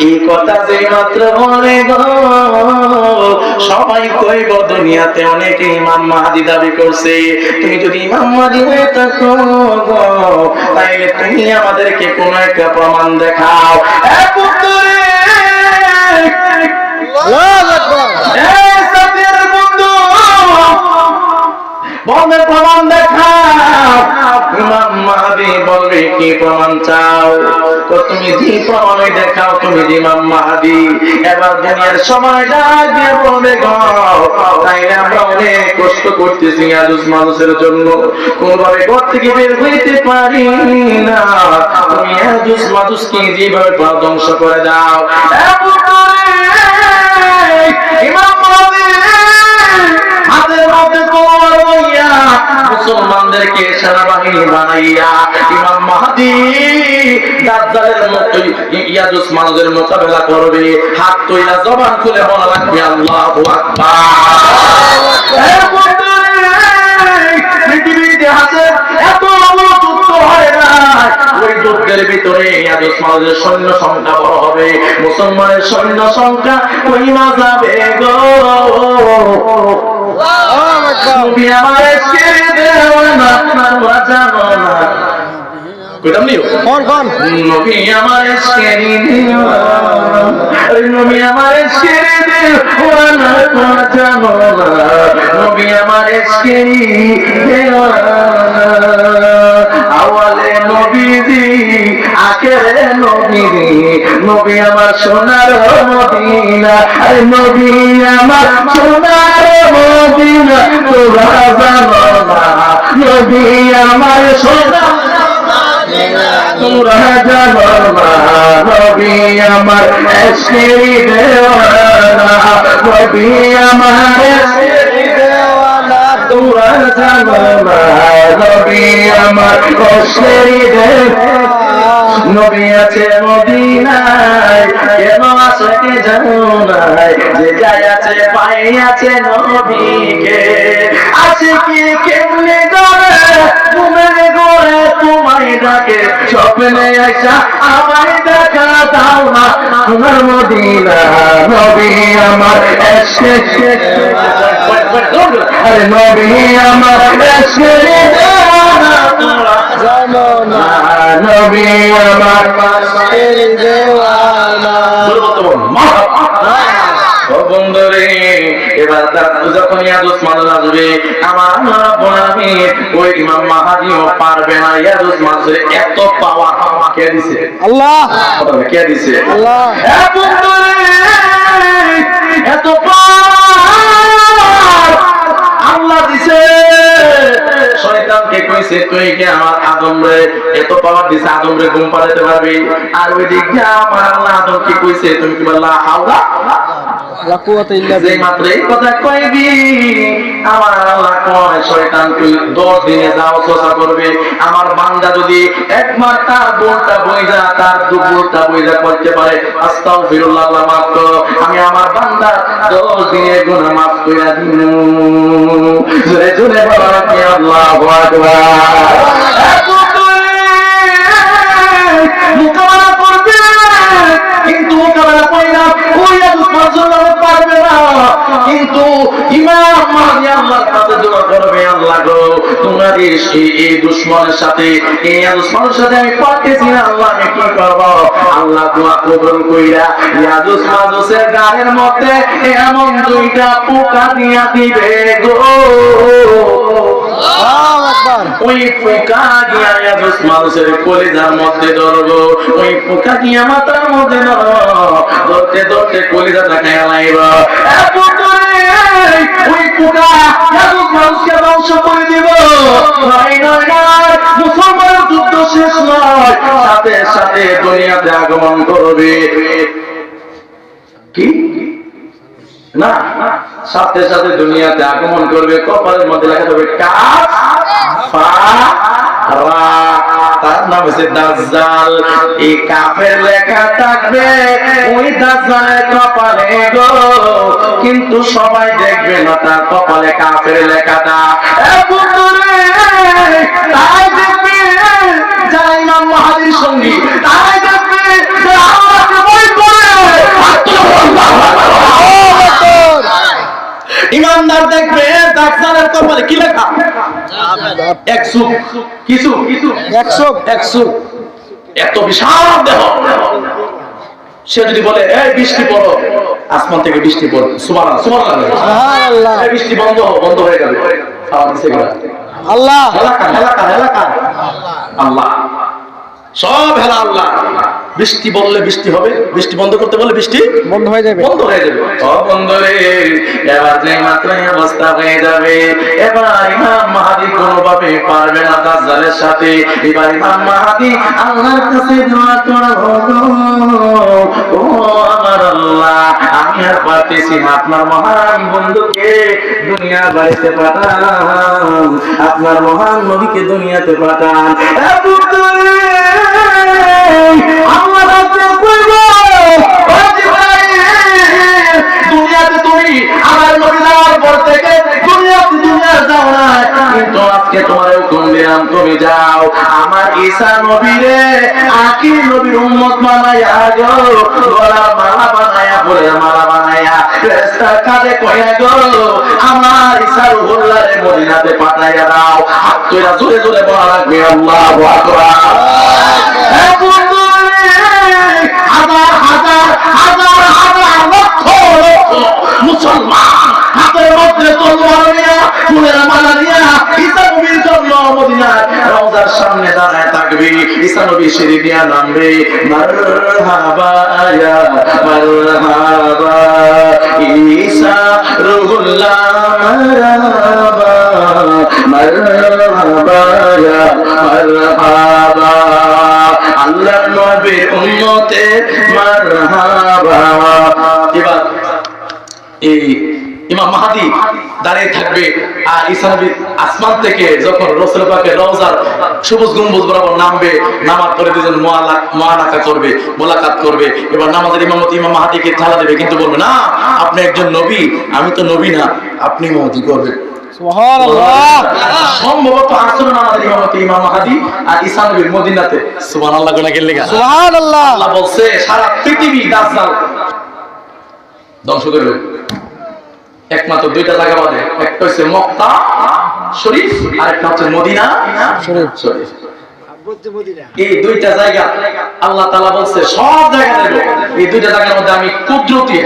এই কথা যে মাত্র বলে গো সবাই কইব দুনিয়াতে অনেকে ইমাম মাহদি দাবি করছে। তুমি যদি ইমাম মাহদি হয়ে থাকো গো তাইলে তুমি আমাদেরকে কোন একটা প্রমাণ দেখাও। বলবে প্রমাণ দেখাও। ইমাম মাহদি বলবে কি প্রমাণ চাও? তুমি যে প্রমাণ দেখাও তুমি যে ইমাম মাহদি। এবার দুনিয়ার সময়টা দিয়ে বলবে গো তাইলে আমরা অনেক কষ্ট করতেছি আজুস মানুষের জন্য, কোনভাবে ঘর থেকে বের হইতে পারি না। তুমি আজুস মানুষকে যেভাবে ধ্বংস করে দাও। ইমাম মাহদি হাতের মধ্যে তলোয়ার লইয়া মুসলমানদেরকে সেনাবাহিনী বানাইয়া ইমাম মাহদি দাজ্জালের মতো ইয়াজুজ মানুষের মোকাবেলা করবে। হাত তুইলা জবান খুলে বলা লাগবে আল্লাহু আকবার। পৃথিবীর ইতিহাসে এত যুদ্ধ হয় না, ওই যুদ্ধের ভিতরে ইয়াজুজ মানুষের সৈন্য সংখ্যা বড় হবে, মুসলমানের সৈন্য সংখ্যা কইমা যাবে গো। নবী আমার ছেড়ে দেও না তোমরা জানো না, কইতাম নিও নবী আমার ছেড়ে দেও, নবী আমার ছেড়ে দেও না তোমরা জানো না, নবী আমার ছেড়ে দেও। আওয়ালে নবীজি আখেরে নবীজি, নবী আমার সোনার মদিনা, নবী আমার সোনার মদিনা তোমরা জানো না, নবী আমার সোনার তোমরা জানো না, নবী আমার এসেরি দেওয়ানা, নবী আমার এসেরি দেওয়ানা তোমরা জানো না, নবী আমার এসেরি দেওয়ানা। নবী আছে মদিনায় কেন আছে কে জানো না, যে যায় আছে পাই আছে নবীকে। আছে কি কেমনে করে ঘুমের ঘরে তোমায় ডাকে, স্বপ্নে আইসা আমায় দেখা দাও না তোমার মদিনা, নবী আমার এসে আরে নবী আমার এসে জানো না, নবী আমার দেওয়ানা। বন্ধুরে এবার যখন ইয়াজুজ মানুষ আসবে আমার বনামি ওই ইমাম মাহদিও পারবে না। ইয়াজুজ মানুষের এত পাওয়ার কে দিছে? আল্লাহ। কে দিছে? আল্লাহ। এত পাওয়ার আল্লাহ দিছে। শয়তানকে কইছে তুই কি আমার আদম রে এত পাওয়ার দিছে, আদম রে ঘুম পাড়াতে পারবি? আর ওই দিক দিয়ে আমার আল্লাহ আদমকে কইছে তুমি কি বললা হাওলা মাত্র এই কথা কইবি আমার আল্লাহ কয় শয়তান তুই 10 দিনে যাও চর্চা করবে। আমার বান্দা যদি একবার তার বোনটা বইজা তার দুপুরটা বইজা করতে পারে আস্তাগফিরুল্লাহ আল্লাহ মাফ করো, আমি আমার বান্দা 10 দিনের গুনাহ মাফ কইরা দিন। জোরে জোরে বলো কি আল্লাহু আকবার। মোকাবেলা করবে কিন্তু মোকাবেলা কইরা ওই পারবে না, কিন্তু ইমাম মাহদি আল্লাহর কাছে দোয়া করবে আল্লাহ গো তোমার এই দুশমনের সাথে এই দুশমনের সাথে আমি পারতেছি না, আল্লাহ আমি কি করব? আল্লাহ দোয়া কবুল কইরা ইয়াজুজ মাজুজের গায়ের মধ্যে এমন দুইটা পোকা দিয়া দিবে গো। ওই পোকা দিয়া ইয়াজুজ মাজুজের কলিজার মধ্যে ধরবো, ওই পোকা দিয়া মাথার মধ্যে ধরতে ধরতে কলিজাটা খেয়ে লাইব। ওই পোকা ইয়াজুজ মাজুজকে ধ্বংস করে দিব। মুসলমানের যুদ্ধ শেষ নয়, সাথে সাথে দুনিয়াতে আগমন করবে কি না, সাথে সাথে দুনিয়াতে আগমন করবে। কপালের মধ্যে লেখা থাকবে কাফারা, তার নাম হচ্ছে দাজ্জাল। এই কাফের লেখা থাকবে ওই দাজ্জালের কপালে গো, কিন্তু সবাই দেখবে না তার কপালে কাফের লেখাটা। তাই দেখবে যারা ইমাম মাহদির সঙ্গী, তাই দেখবে যারা আল্লাহকে ভয় করে পারে কি লেখা? 100 কিছু 100 এত বিশাল দেহ। সে যদি বলে এই বৃষ্টি পড়ো, আসমান থেকে বৃষ্টি পড়ো, সুবহানাল্লাহ সুবহানাল্লাহ, এই বৃষ্টি বন্ধ হয়ে যাবে। আল্লাহ হেলাকা আল্লাহ, সব হেলা আল্লাহ। বৃষ্টি বললে বৃষ্টি হবে, বৃষ্টি বন্ধ করতে বললে বৃষ্টি বন্ধ হয়ে যাবে। বন্ধরে এবার যে মাত্রায় অবস্থা হয়ে যাবে, এবার ইমাম মাহদী কোনোভাবে পারবে না দাজ্জালের সাথে। এবার ইমাম মাহদী আল্লাহর কাছে দোয়া করবে, ও আমার আল্লাহ, আমি আর পারতেছি না, আপনার মহান বন্ধুকে দুনিয়া বাড়িতে পাঠান, আপনার মহান নবীকে দুনিয়াতে পাঠান। দুনিয়াতে তুমি আমার নবী যাওয়ার পর থেকে দুনিয়া যাও না, কিন্তু আজকে তোমার হুকুম দিলাম তুমি যাও, আমার ঈসা নবীরে আখির নবীর উম্মত বানায়া গো, গলার মালা বানায়া, ফুলের মালা বানায়া, ফেরেশতা কাঁধে কইয়া গো, আমার ঈসা রুহুল্লাহরে মদিনাতে পাঠাইয়া দাও। হাত তুইরা জোরে জোরে বলা লাগবে আল্লাহু আকবার। মুসলমান হাতের মধ্যে তলোয়ার নিয়ে, ফুলের মালা নিয়ে ঈসা নবীর জন্য মদিনার রওজার সামনে দাঁড়ায় থাকবে। ঈসা নবী সিঁড়ি দিয়ে নামবে, মারহাবা ইয়া মারহাবা ঈসা রুহুল্লাহ, মারহাবা মারহাবা ইয়া মারহাবা আল্লাহর নবীর উম্মতে মারহাবা। এবার এই ইমাম মাহদী দাঁড়িয়ে থাকবে, আর ঈসা নবী আসমান থেকে যখন রাসূল পাকের রওজার সবুজ গম্বুজ বরাবর নামবে, নামার পরে দুজন মুআলাকা করবে, মোলাকাত করবে। এবার নামাজের ইমামতি ইমাম মাহদীকে ঢালা দেবে, কিন্তু বলবে না আপনি একজন নবী, আমি তো নবী না, আপনি ইমামতি করবেন। সুবহানাল্লাহ। সম্ভবত আসরের নামাজের ইমামতি ইমাম মাহদী আর ঈসা নবীর মদিনাতে। সুবহানাল্লাহ কোনা গেল লাগা। সুবহানাল্লাহ। আল্লাহ বলছে সারা পৃথিবী দাজ্জাল ধ্বংস করবে, একমাত্র দুইটা জায়গা বাদে, একটা হচ্ছে মক্কা শরীফ আর একটা হচ্ছে মদিনা শরীফ। এই দুইটা জায়গা আল্লাহ তাআলা বলছে সব জায়গা দেব। এই দুইটা জায়গার মধ্যে আমি কুদরতি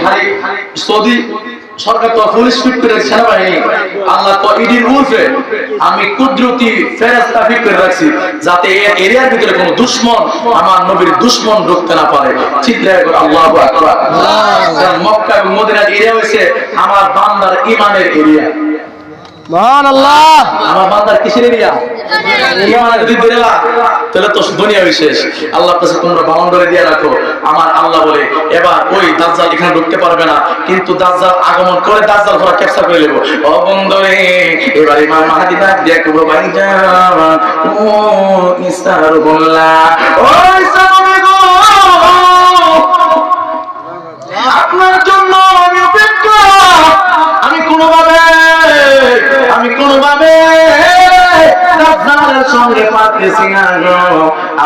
সৌদি সরকার তো পুলিশ ফিট করে সেনাবাহিনী, আল্লাহ তো ইডির উলফে আমি কুদরতি ফেরেশতা ফিট করে রাখছি, যাতে এই এরিয়ার ভিতরে কোনো দুশমন, আমার নবীর দুশমন ঢুকতে না পারে। চিৎকার করে আল্লাহু আকবার। কারণ মক্কা এবং মদিনার এরিয়া হইছে আমার বান্দার ঈমানের এরিয়া। সুবহানাল্লাহ। আমার বান্দার কিসের এরিয়া? ঈমানের এরিয়া। তাহলে তো দুনিয়া বিশেষ। আল্লাহর কাছে তোমরা বাউন্ডারি দিয়ে রাখো। আমার আল্লাহ বলে এবার ওই দাজ্জাল এখানে ঢুকতে পারবে না, কিন্তু দাজ্জাল আগমন করে দাজ্জাল ধরা ক্যাপচার করে নেব। ও বন্ধুরে, এবার ইমাম মাহদী ডাক দিয়ে কইবো, ভাইজান ও ঈসা রুহুল্লাহ, ও ঈসা নবী গো, আপনার জন্য আমি অপেক্ষা। আমি কোনোভাবে দাজ্জালের সঙ্গে পারতেছি না গো,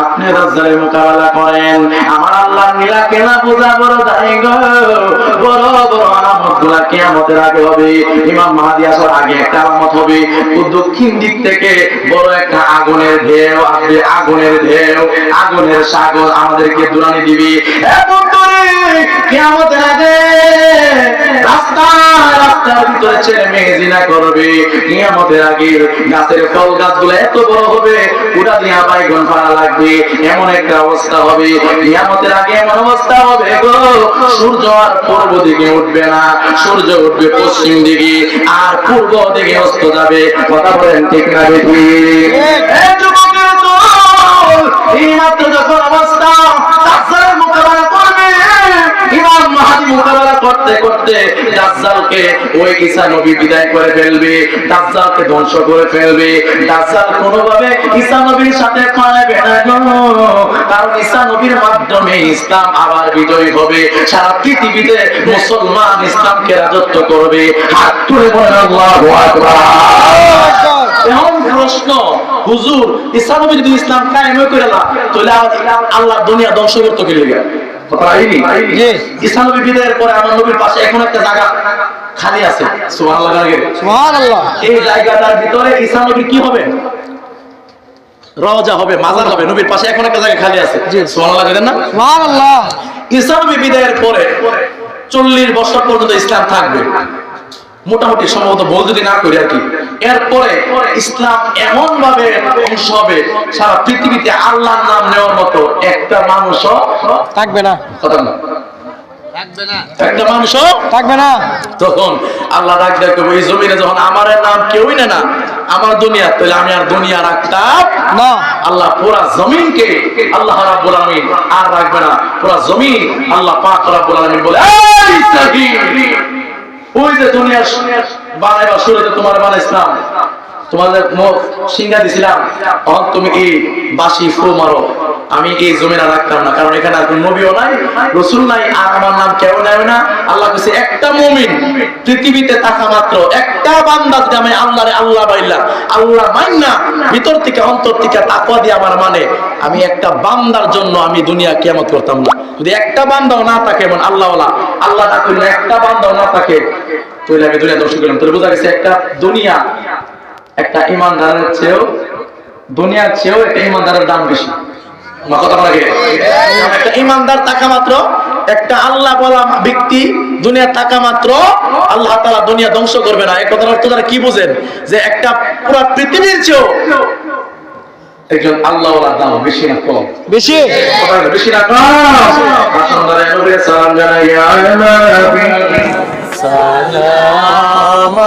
আপনি দাজ্জালের মোকাবেলা করেন। আমার আল্লাহর নীলা কেনা পূজা বড় দায়ী গো, বড় বড় আলামতগুলা কিয়ামতের আগে হবে। ইমাম মাহদী আসার আগে একটা আলামত হবে, দক্ষিণ দিক থেকে বড় একটা আগুনের ঢেউ আসবে, আগুনের সাগর আমাদেরকে দুরানি দিবে। এখন কিয়ামতের আগে রাস্তার ভিতরে ছেলে মেয়ে জিনা করবে। কিয়ামতের আগে গাছের ফল গাছগুলো এত বড় হবে, পুরা দিয়া বাইগন ফাড়া লাগবে, এমন একটা অবস্থা হবে। কিয়ামতের আগে এমন অবস্থা হবে গো, সূর্য আর পূর্ব দিকে উঠবে না, সূর্য উঠবে পশ্চিম দিকে, আর পূর্ব দিকে অস্ত যাবে। কথা বলেন ঠিক না বেশি? এই মাত্র যখন অবস্থা দাজ্জালের মোকাবেলা করবে, ইমাম মাহদী মোকাবেলা করতে করতে দাজ্জালকে ওই ঈসা নবী বিদায় করে ফেলবে, দাজ্জালকে ধ্বংস করে ফেলবে। দাজ্জাল কোনোভাবে ঈসা নবীর সাথে পারবে না গো, কারণ ঈসা নবীর মাধ্যমে ইসলাম আবার বিজয়ী হবে, সারা পৃথিবীতে মুসলমান ইসলামকে রাজত্ব করবে। হাত তুলে বলেন আল্লাহু আকবার। এখন প্রশ্ন, হুজুর ঈসা নবী যদি ইসলাম কায়েম করে না, তাহলে আল্লাহ দুনিয়া ধ্বংস করতে গেলে ঈসা নবী বিদায়ের পরে আমার নবীর পাশে এখন একটা জায়গা খালি আছে। সুবহানাল্লাহ। সুবহানাল্লাহ। এই জায়গাটার ভিতরে ঈসা নবী কি হবে? রওজা হবে, মাজার হবে। নবীর পাশে এখন একটা জায়গা খালি আছে। সুবহানাল্লাহ বলেন না? সুবহানাল্লাহ। ঈসা নবী বিদায়ের পরে 40 বছর পর্যন্ত ইসলাম থাকবে মোটামুটি, সম্ভবত ভুল যদি না করি আর কি। এরপরে ইসলাম এমন ভাবে ধ্বংস হবে, সারা পৃথিবীতে আল্লাহর নাম নেওয়ার মতো একটা মানুষও থাকবে না। কথা না, একটা মানুষও থাকবে না। তখন আল্লাহ ডাক দেখবে এই জমিনে যখন আমার নাম কেউই না, আমার দুনিয়া, তাহলে আমি আর দুনিয়া রাখতাম না। আল্লাহ পুরা জমিনকে আল্লাহ রাব্বুল আলামিন আর রাখবে না। পুরা জমিন আল্লাহ পাক রাব্বুল আলামিন বলে, এই ইসরাঈল, ওই যে দুনিয়া বানাইবার শুরুতে তোমার বানাইছিলাম, তোমাদের সিংহা দিছিলাম, তখন তুমি এই বাঁশি ফু মারো, আমি এই জমিনা রাখতাম না, কারণ এখানে আর কোন নবীও নাই, রাসূল নাই, আর আমার নাম কেউ নেবে না। আল্লাহ কাছে একটা মুমিন পৃথিবীতে থাকা মাত্র, একটা বান্দা যদি আমি আল্লাহরে আল্লাহ বাইলা, আল্লাহ মাইন্না ভিতর থেকে অন্তর থেকে তাকওয়া দিয়ে আমার মানে, আমি একটা বান্দার জন্য আমি দুনিয়া কিয়ামত করতাম না। যদি একটা বান্দাও না থাকে, মানে আল্লাহওয়ালা, আল্লাহ না করলে একটা বান্দাও না থাকে, তাহলে আমি দুনিয়া ধ্বংস করলাম। তাহলে বোঝা গেছে একটা দুনিয়া, একটা ইমানদারের চেয়েও, দুনিয়ার চেয়েও একটা ইমানদারের দাম বেশি। একটা ইমানদার থাকা মাত্র, একটা আল্লাহ বলা ব্যক্তি দুনিয়া থাকা মাত্র আল্লাহ তাআলা দুনিয়া ধ্বংস করবে না। এই কথার অর্থ তারা কি বুঝেন? যে একটা পুরো পৃথিবীর চেয়েও একজন আল্লাহওয়ালার দাম বেশি না কম? বেশি। বেশি না কম? আসুন ধরে নবী সালাম জানাই, ইয়া নবী সালাম